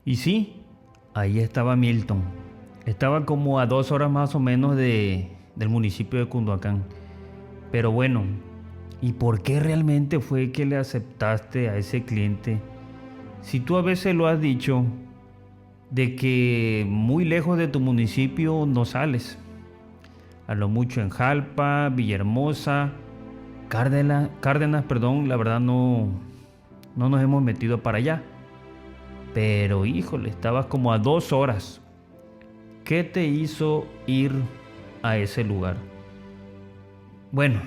Y sí, ahí estaba Milton. Estaba como a 2 horas más o menos del municipio de Cunduacán. Pero bueno, ¿y por qué realmente fue que le aceptaste a ese cliente? Si tú a veces lo has dicho, de que muy lejos de tu municipio no sales. A lo mucho en Jalpa, Villahermosa, Cárdenas, perdón, la verdad no nos hemos metido para allá. Pero híjole, estabas como a 2 horas. ¿Qué te hizo ir a ese lugar? Bueno,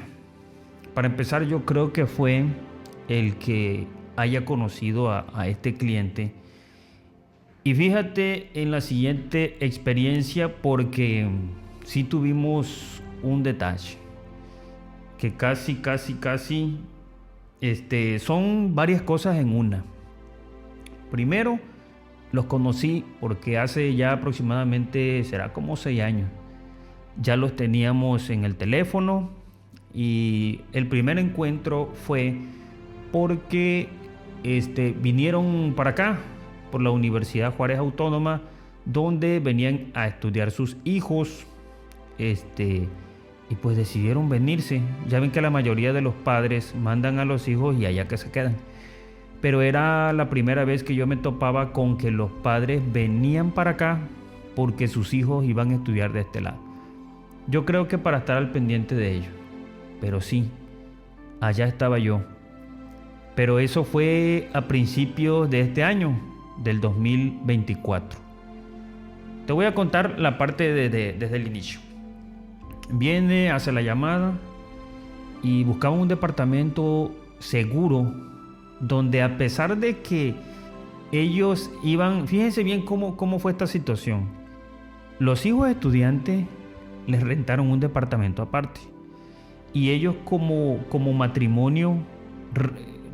para empezar yo creo que fue el que haya conocido a este cliente. Y fíjate en la siguiente experiencia porque sí tuvimos un detalle que casi son varias cosas en una. Primero, los conocí porque hace ya aproximadamente, será como 6 años. Ya los teníamos en el teléfono y el primer encuentro fue porque vinieron para acá, por la Universidad Juárez Autónoma, donde venían a estudiar sus hijos, y pues decidieron venirse. Ya ven que la mayoría de los padres mandan a los hijos y allá que se quedan. Pero era la primera vez que yo me topaba con que los padres venían para acá porque sus hijos iban a estudiar de este lado. Yo creo que para estar al pendiente de ellos. Pero sí, allá estaba yo. Pero eso fue a principios de este año, del 2024. Te voy a contar la parte desde el inicio. Viene, hace la llamada y buscaba un departamento seguro donde, a pesar de que ellos iban, fíjense bien cómo fue esta situación. Los hijos estudiantes les rentaron un departamento aparte y ellos como matrimonio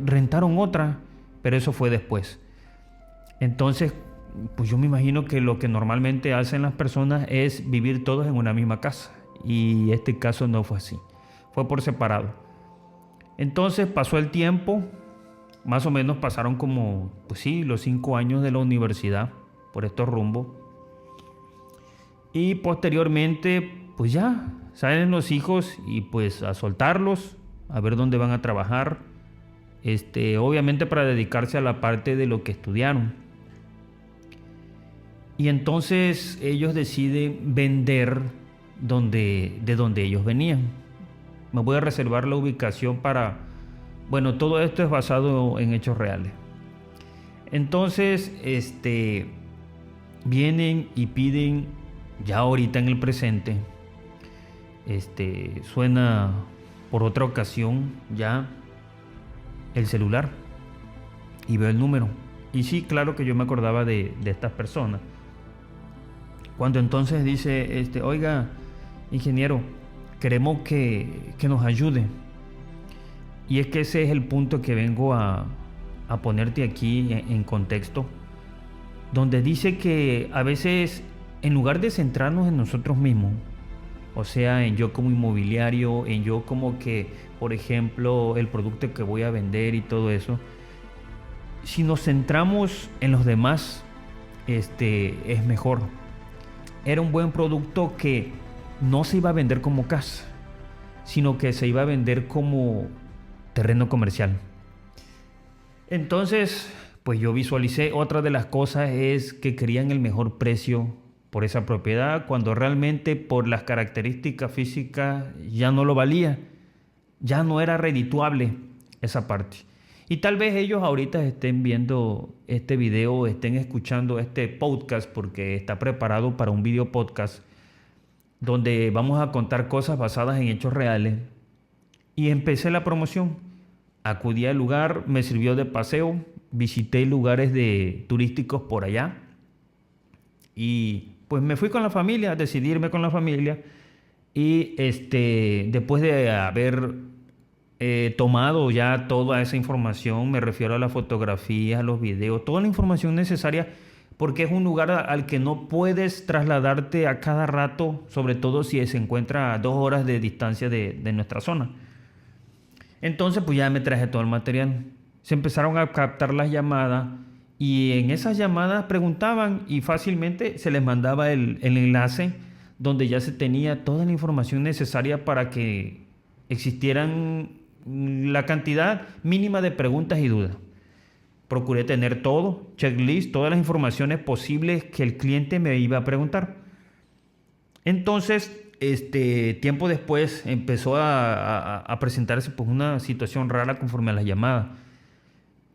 rentaron otra, pero eso fue después. Entonces, pues yo me imagino que lo que normalmente hacen las personas es vivir todos en una misma casa, y este caso no fue así, fue por separado. Entonces pasó el tiempo, más o menos pasaron como, pues sí, los 5 años de la universidad por estos rumbos, y posteriormente pues ya salen los hijos y pues a soltarlos, a ver dónde van a trabajar, obviamente para dedicarse a la parte de lo que estudiaron. Y entonces ellos deciden vender de donde ellos venían. Me voy a reservar la ubicación para... Bueno, todo esto es basado en hechos reales. Entonces, vienen y piden, ya ahorita en el presente, suena por otra ocasión ya el celular y veo el número. Y sí, claro que yo me acordaba de estas personas. Cuando entonces dice, oiga, ingeniero, queremos que nos ayude. Y es que ese es el punto que vengo a ponerte aquí en contexto, donde dice que a veces, en lugar de centrarnos en nosotros mismos, o sea, en yo como inmobiliario, en yo como que, por ejemplo, el producto que voy a vender y todo eso, si nos centramos en los demás, es mejor. Era un buen producto que no se iba a vender como casa, sino que se iba a vender como terreno comercial. Entonces, pues yo visualicé, otra de las cosas es que querían el mejor precio por esa propiedad, cuando realmente por las características físicas ya no lo valía, ya no era redituable esa parte. Y tal vez ellos ahorita estén viendo este video, estén escuchando este podcast, porque está preparado para un video podcast donde vamos a contar cosas basadas en hechos reales. Y empecé la promoción. Acudí al lugar, me sirvió de paseo, visité lugares turísticos por allá. Y pues me fui con la familia, decidí irme con la familia. Y después de haber tomado ya toda esa información, me refiero a las fotografías, a los videos, toda la información necesaria, porque es un lugar al que no puedes trasladarte a cada rato, sobre todo si se encuentra a 2 horas de distancia de nuestra zona. Entonces pues ya me traje todo el material. Se empezaron a captar las llamadas Y en esas llamadas preguntaban y fácilmente se les mandaba el enlace donde ya se tenía toda la información necesaria para que existieran la cantidad mínima de preguntas y dudas. Procuré tener todo, checklist, todas las informaciones posibles que el cliente me iba a preguntar. Entonces, tiempo después empezó a presentarse pues, una situación rara conforme a las llamadas.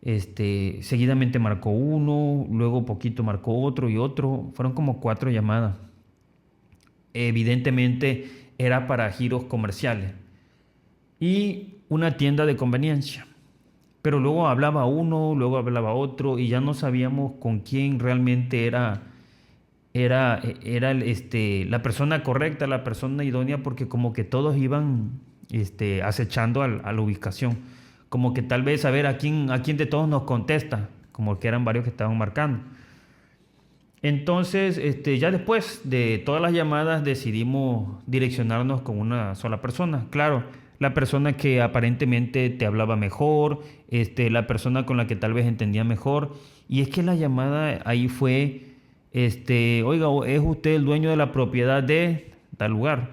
Seguidamente marcó uno, luego poquito marcó otro y otro. Fueron como 4 llamadas. Evidentemente era para giros comerciales y una tienda de conveniencia. Pero luego hablaba uno, luego hablaba otro y ya no sabíamos con quién realmente era la persona correcta, la persona idónea, porque como que todos iban acechando a la ubicación. Como que tal vez a ver a quién de todos nos contesta, como que eran varios que estaban marcando. Entonces, ya después de todas las llamadas decidimos direccionarnos con una sola persona. Claro, la persona que aparentemente te hablaba mejor, la persona con la que tal vez entendía mejor. Y es que la llamada ahí fue, oiga, ¿es usted el dueño de la propiedad de tal lugar?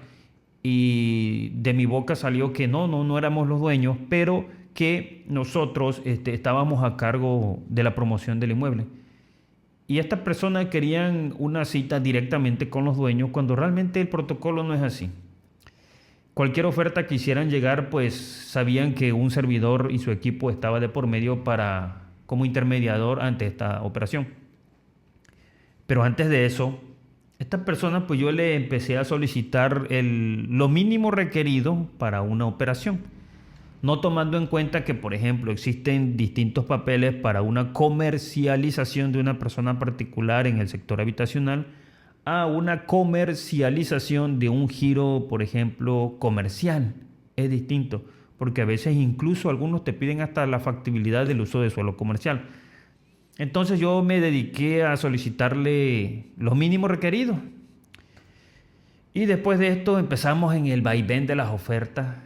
Y de mi boca salió que no éramos los dueños, pero que nosotros estábamos a cargo de la promoción del inmueble. Y estas personas querían una cita directamente con los dueños cuando realmente el protocolo no es así. Cualquier oferta que hicieran llegar, pues sabían que un servidor y su equipo estaba de por medio como intermediador ante esta operación. Pero antes de eso, estas personas, pues yo le empecé a solicitar lo mínimo requerido para una operación. No tomando en cuenta que, por ejemplo, existen distintos papeles para una comercialización de una persona particular en el sector habitacional a una comercialización de un giro, por ejemplo, comercial. Es distinto, porque a veces incluso algunos te piden hasta la factibilidad del uso de suelo comercial. Entonces yo me dediqué a solicitarle lo mínimo requerido. Y después de esto empezamos en el vaivén de las ofertas,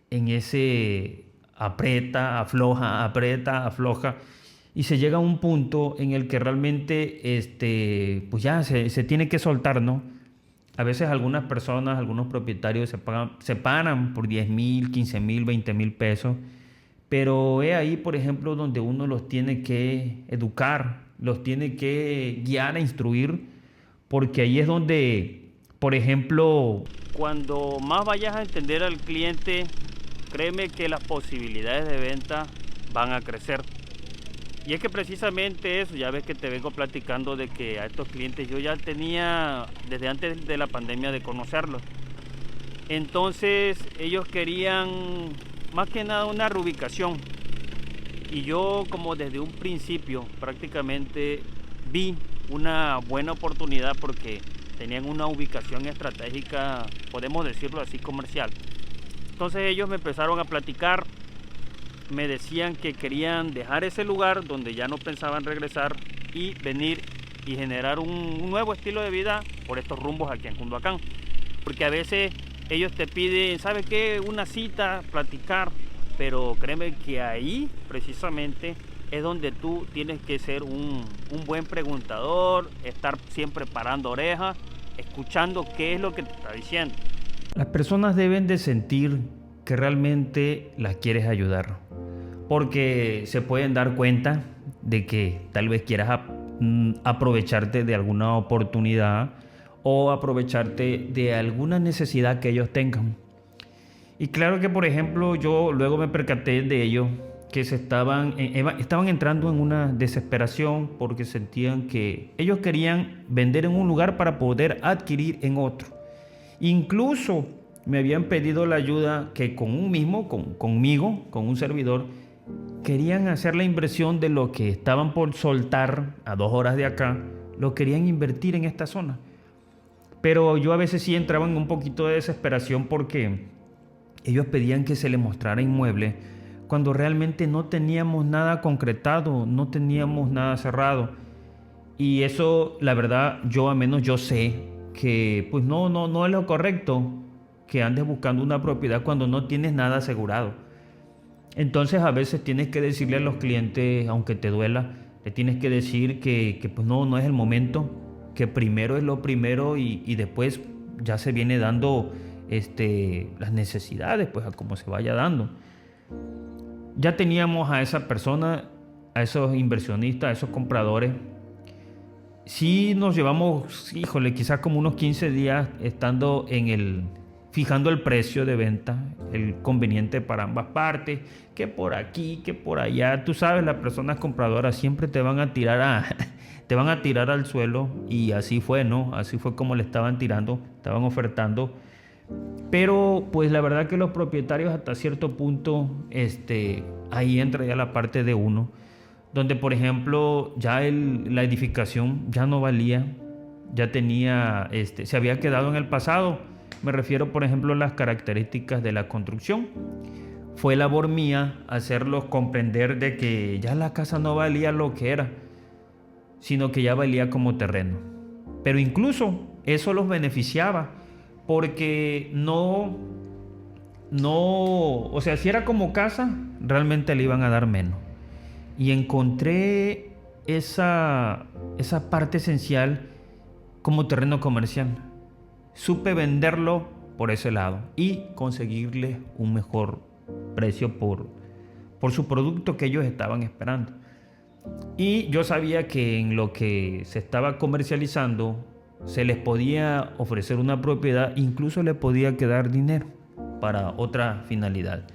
en ese aprieta, afloja, y se llega a un punto en el que realmente pues ya se tiene que soltar, ¿no? A veces algunas personas, algunos propietarios se paran por 10,000, 15,000, 20,000 pesos, pero es ahí, por ejemplo, donde uno los tiene que educar, los tiene que guiar e instruir, porque ahí es donde, por ejemplo, cuando más vayas a entender al cliente, créeme que las posibilidades de venta van a crecer. Y es que precisamente eso, ya ves que te vengo platicando de que a estos clientes yo ya tenía desde antes de la pandemia de conocerlos. Entonces ellos querían más que nada una reubicación. Y yo como desde un principio prácticamente vi una buena oportunidad porque tenían una ubicación estratégica, podemos decirlo así, comercial. Entonces ellos me empezaron a platicar, me decían que querían dejar ese lugar donde ya no pensaban regresar y venir y generar un nuevo estilo de vida por estos rumbos aquí en Cunduacán. Porque a veces ellos te piden, ¿sabes qué? Una cita, platicar, pero créeme que ahí precisamente es donde tú tienes que ser un buen preguntador, estar siempre parando orejas, escuchando qué es lo que te está diciendo. Las personas deben de sentir que realmente las quieres ayudar, porque se pueden dar cuenta de que tal vez quieras aprovecharte de alguna oportunidad o aprovecharte de alguna necesidad que ellos tengan. Y claro que, por ejemplo, yo luego me percaté de ello, que estaban entrando en una desesperación porque sentían que ellos querían vender en un lugar para poder adquirir en otro. Incluso me habían pedido la ayuda que conmigo, con un servidor, querían hacer la inversión de lo que estaban por soltar a 2 horas de acá, lo querían invertir en esta zona. Pero yo a veces sí entraba en un poquito de desesperación porque ellos pedían que se les mostrara inmueble cuando realmente no teníamos nada concretado, no teníamos nada cerrado. Y eso, la verdad, yo al menos yo sé que pues no es lo correcto que andes buscando una propiedad cuando no tienes nada asegurado. Entonces a veces tienes que decirle a los clientes, aunque te duela, Le tienes que decir que pues no es el momento, que primero es lo primero y después ya se viene dando las necesidades, pues a como se vaya dando. Ya teníamos a esa persona, a esos inversionistas, a esos compradores. Sí nos llevamos, híjole, quizás como unos 15 días estando fijando el precio de venta, el conveniente para ambas partes, que por aquí, que por allá. Tú sabes, las personas compradoras siempre te van a tirar te van a tirar al suelo, y así fue, ¿no? Así fue como le estaban tirando, estaban ofertando. Pero pues la verdad que los propietarios hasta cierto punto, ahí entra ya la parte de uno, donde por ejemplo ya la edificación ya no valía, ya tenía, se había quedado en el pasado. Me refiero por ejemplo a las características de la construcción. Fue labor mía hacerlos comprender de que ya la casa no valía lo que era, sino que ya valía como terreno. Pero incluso eso los beneficiaba, porque o sea, si era como casa, realmente le iban a dar menos. Y encontré esa parte esencial como terreno comercial. Supe venderlo por ese lado y conseguirle un mejor precio por su producto que ellos estaban esperando. Y yo sabía que en lo que se estaba comercializando se les podía ofrecer una propiedad, incluso le podía quedar dinero para otra finalidad.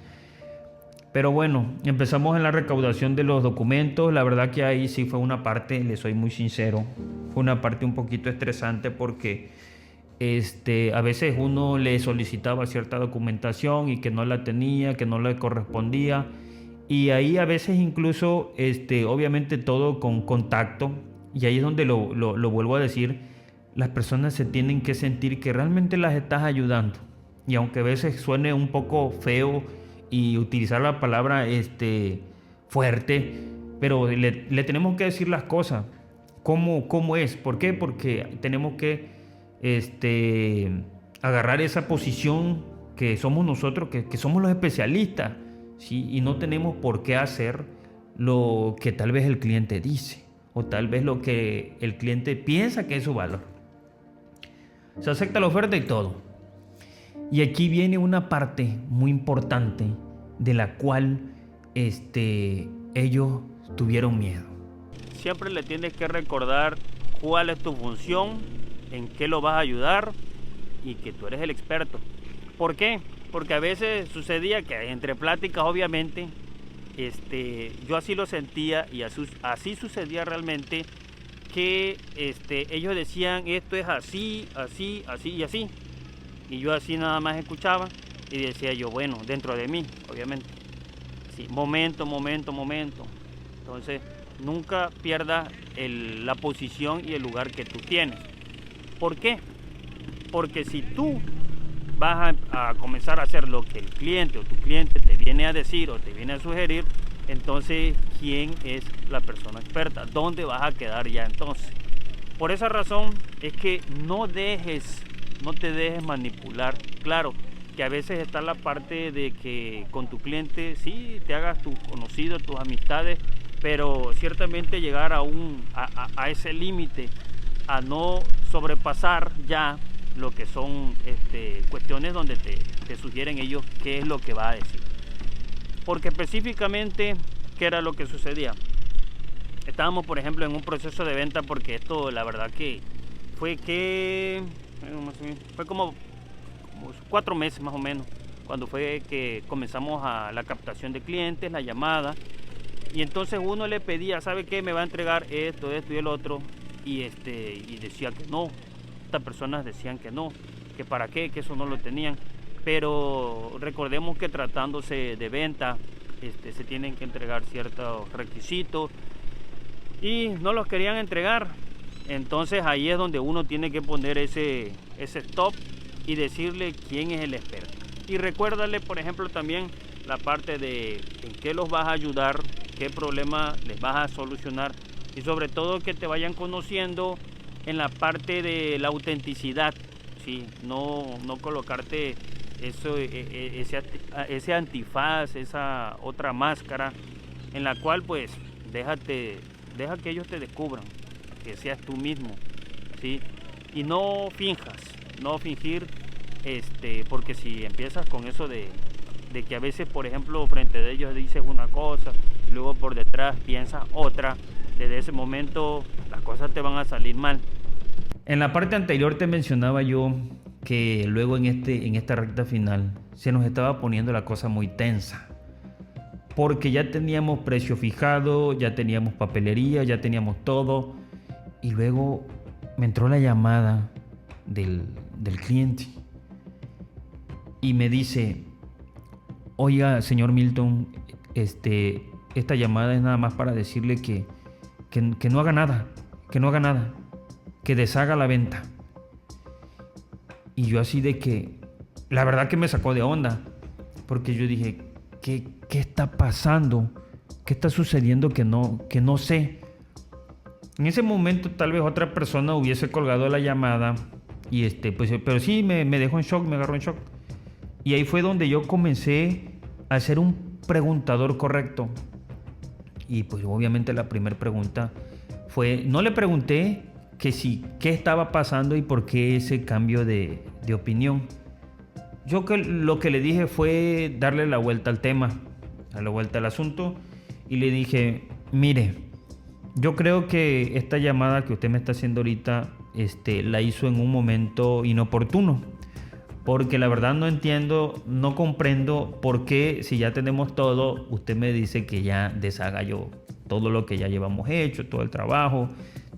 Pero bueno, empezamos en la recaudación de los documentos. La verdad que ahí sí fue una parte, le soy muy sincero, fue una parte un poquito estresante, porque a veces uno le solicitaba cierta documentación y que no la tenía, que no le correspondía. Y ahí a veces incluso, obviamente todo con contacto, y ahí es donde lo vuelvo a decir, las personas se tienen que sentir que realmente las estás ayudando. Y aunque a veces suene un poco feo y utilizar la palabra fuerte, pero le tenemos que decir las cosas cómo es. ¿Por qué? Porque tenemos que agarrar esa posición que somos nosotros, que somos los especialistas, ¿sí? Y no tenemos por qué hacer lo que tal vez el cliente dice, o tal vez lo que el cliente piensa que es su valor. Se acepta la oferta y todo. Y aquí viene una parte muy importante de la cual ellos tuvieron miedo. Siempre le tienes que recordar cuál es tu función, en qué lo vas a ayudar y que tú eres el experto. ¿Por qué? Porque a veces sucedía que entre pláticas, obviamente, yo así lo sentía, y así sucedía realmente, que ellos decían esto es así, así, así y así. Y yo así nada más escuchaba y decía yo, bueno, dentro de mí, obviamente. Sí, momento. Entonces, nunca pierdas la posición y el lugar que tú tienes. ¿Por qué? Porque si tú vas a comenzar a hacer lo que el cliente o tu cliente te viene a decir o te viene a sugerir, entonces, ¿quién es la persona experta? ¿Dónde vas a quedar ya entonces? Por esa razón es que no te dejes manipular. Claro, que a veces está la parte de que con tu cliente sí te hagas tus conocidos, tus amistades, pero ciertamente llegar a ese límite, a no sobrepasar ya lo que son cuestiones donde te sugieren ellos qué es lo que va a decir. Porque específicamente, ¿qué era lo que sucedía? Estábamos, por ejemplo, en un proceso de venta, porque esto, la verdad que fue como 4 meses más o menos, cuando fue que comenzamos a la captación de clientes, la llamada, y entonces uno le pedía, ¿sabe qué? Me va a entregar esto y el otro, y decía que no. Estas personas decían que no, que para qué, que eso no lo tenían. Pero recordemos que tratándose de venta, se tienen que entregar ciertos requisitos y no los querían entregar. Entonces ahí es donde uno tiene que poner ese stop y decirle quién es el experto. Y recuérdale, por ejemplo, también la parte de en qué los vas a ayudar, qué problema les vas a solucionar, y sobre todo que te vayan conociendo en la parte de la autenticidad, ¿sí? No colocarte ese antifaz, esa otra máscara en la cual pues déjate deja que ellos te descubran, que seas tú mismo, ¿sí? Y no finjas, no fingir, porque si empiezas con eso de que a veces, por ejemplo, frente a ellos dices una cosa, y luego por detrás piensas otra, desde ese momento las cosas te van a salir mal. En la parte anterior te mencionaba yo que luego en esta recta final se nos estaba poniendo la cosa muy tensa, porque ya teníamos precio fijado, ya teníamos papelería, ya teníamos todo, y luego me entró la llamada del cliente y me dice: oiga, señor Milton, esta llamada es nada más para decirle que no haga nada, que deshaga la venta. Y yo así de que, la verdad que me sacó de onda, porque yo dije, ¿qué está pasando? ¿Qué está sucediendo que no sé? En ese momento tal vez otra persona hubiese colgado la llamada y pero sí me dejó en shock, me agarró en shock. Y ahí fue donde yo comencé a ser un preguntador correcto. Y pues obviamente la primera pregunta fue, no le pregunté qué estaba pasando y por qué ese cambio de opinión. Yo lo que le dije fue darle la vuelta al tema, darle la vuelta al asunto, y le dije: mire, yo creo que esta llamada que usted me está haciendo ahorita, la hizo en un momento inoportuno, porque la verdad no entiendo, no comprendo por qué, si ya tenemos todo, usted me dice que ya deshaga yo todo lo que ya llevamos hecho, todo el trabajo,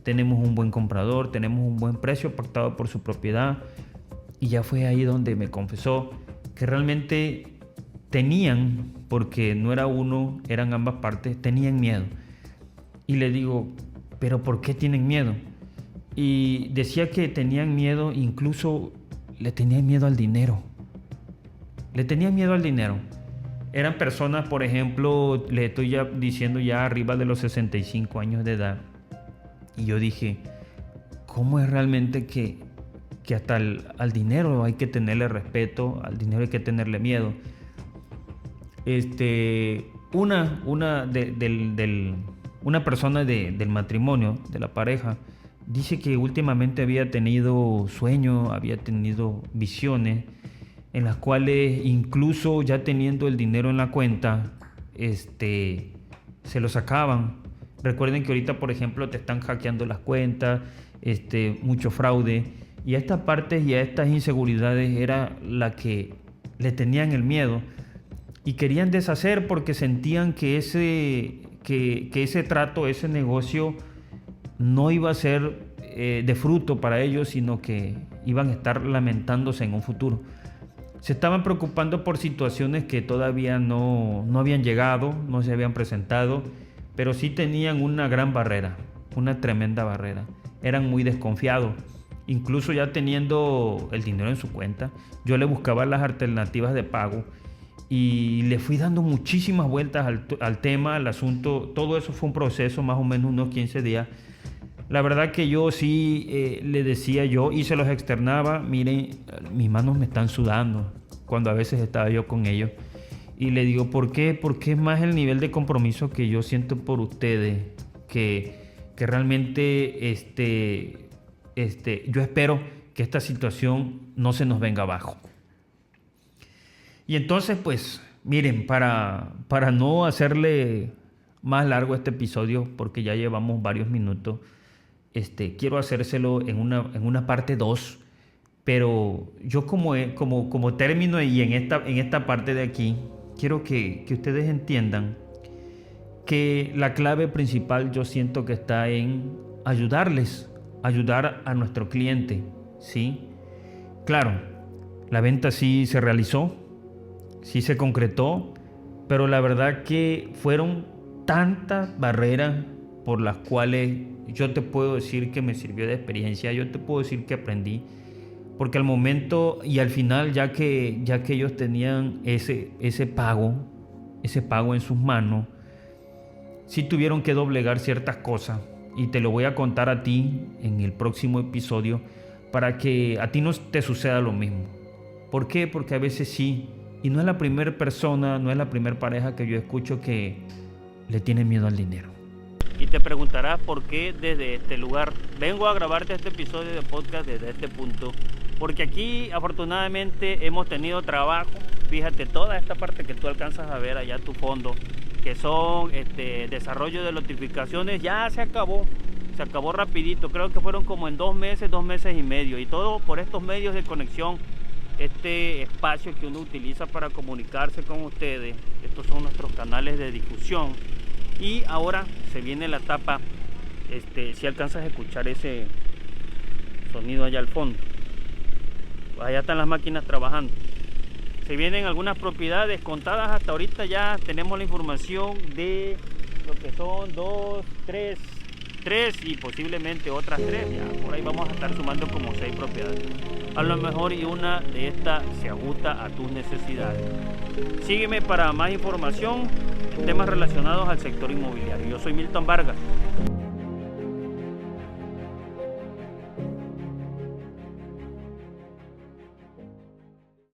tenemos un buen comprador, tenemos un buen precio pactado por su propiedad. Y ya fue ahí donde me confesó que realmente tenían, porque no era uno, eran ambas partes, tenían miedo. Y le digo: ¿pero por qué tienen miedo? Y decía que tenían miedo, incluso le tenían miedo al dinero. Le tenían miedo al dinero. Eran personas, por ejemplo, le estoy ya diciendo ya arriba de los 65 años de edad. Y yo dije, ¿cómo es realmente que hasta al dinero hay que tenerle respeto, al dinero hay que tenerle miedo? Una persona del matrimonio, de la pareja, dice que últimamente había tenido sueños, había tenido visiones en las cuales, incluso ya teniendo el dinero en la cuenta, se lo sacaban. Recuerden que ahorita, por ejemplo, te están hackeando las cuentas, mucho fraude, y a estas partes y a estas inseguridades era la que le tenían el miedo y querían deshacer, porque sentían que ese trato, ese negocio no iba a ser de fruto para ellos, sino que iban a estar lamentándose en un futuro. Se estaban preocupando por situaciones que todavía no habían llegado, no se habían presentado, pero sí tenían una gran barrera, una tremenda barrera. Eran muy desconfiados. Incluso ya teniendo el dinero en su cuenta, yo le buscaba las alternativas de pago y le fui dando muchísimas vueltas al tema, al asunto. Todo eso fue un proceso, más o menos unos 15 días. La verdad que yo sí le decía yo y se los externaba: miren, mis manos me están sudando, cuando a veces estaba yo con ellos. Y le digo, ¿por qué? Porque es más el nivel de compromiso que yo siento por ustedes, que realmente yo espero que esta situación no se nos venga abajo. Y entonces, pues, miren, para no hacerle más largo este episodio, porque ya llevamos varios minutos, quiero hacérselo en una parte 2, pero yo como término y en esta parte de aquí, quiero que ustedes entiendan que la clave principal yo siento que está en ayudar a nuestro cliente, ¿sí? Claro, la venta sí se realizó, sí se concretó, pero la verdad que fueron tantas barreras por las cuales yo te puedo decir que me sirvió de experiencia, yo te puedo decir que aprendí, porque al momento y al final, ya que ellos tenían ese pago en sus manos, sí tuvieron que doblegar ciertas cosas, y te lo voy a contar a ti en el próximo episodio para que a ti no te suceda lo mismo. ¿Por qué? Porque a veces sí, y no es la primera persona, no es la primera pareja que yo escucho que le tiene miedo al dinero. Y te preguntarás por qué desde este lugar. Vengo a grabarte este episodio de podcast desde este punto, porque aquí afortunadamente hemos tenido trabajo. Fíjate, toda esta parte que tú alcanzas a ver allá a tu fondo, que son desarrollo de notificaciones, ya se acabó rapidito. Creo que fueron como en 2 meses y medio, y todo por estos medios de conexión, este espacio que uno utiliza para comunicarse con ustedes. Estos son nuestros canales de difusión. Y ahora se viene la etapa, si alcanzas a escuchar ese sonido allá al fondo, allá están las máquinas trabajando. Se vienen algunas propiedades contadas hasta ahorita, ya tenemos la información de lo que son 2, 3 y posiblemente otras 3, ya por ahí vamos a estar sumando como 6 propiedades. A lo mejor y una de estas se ajusta a tus necesidades. Sígueme para más información en temas relacionados al sector inmobiliario. Yo soy Milton Vargas.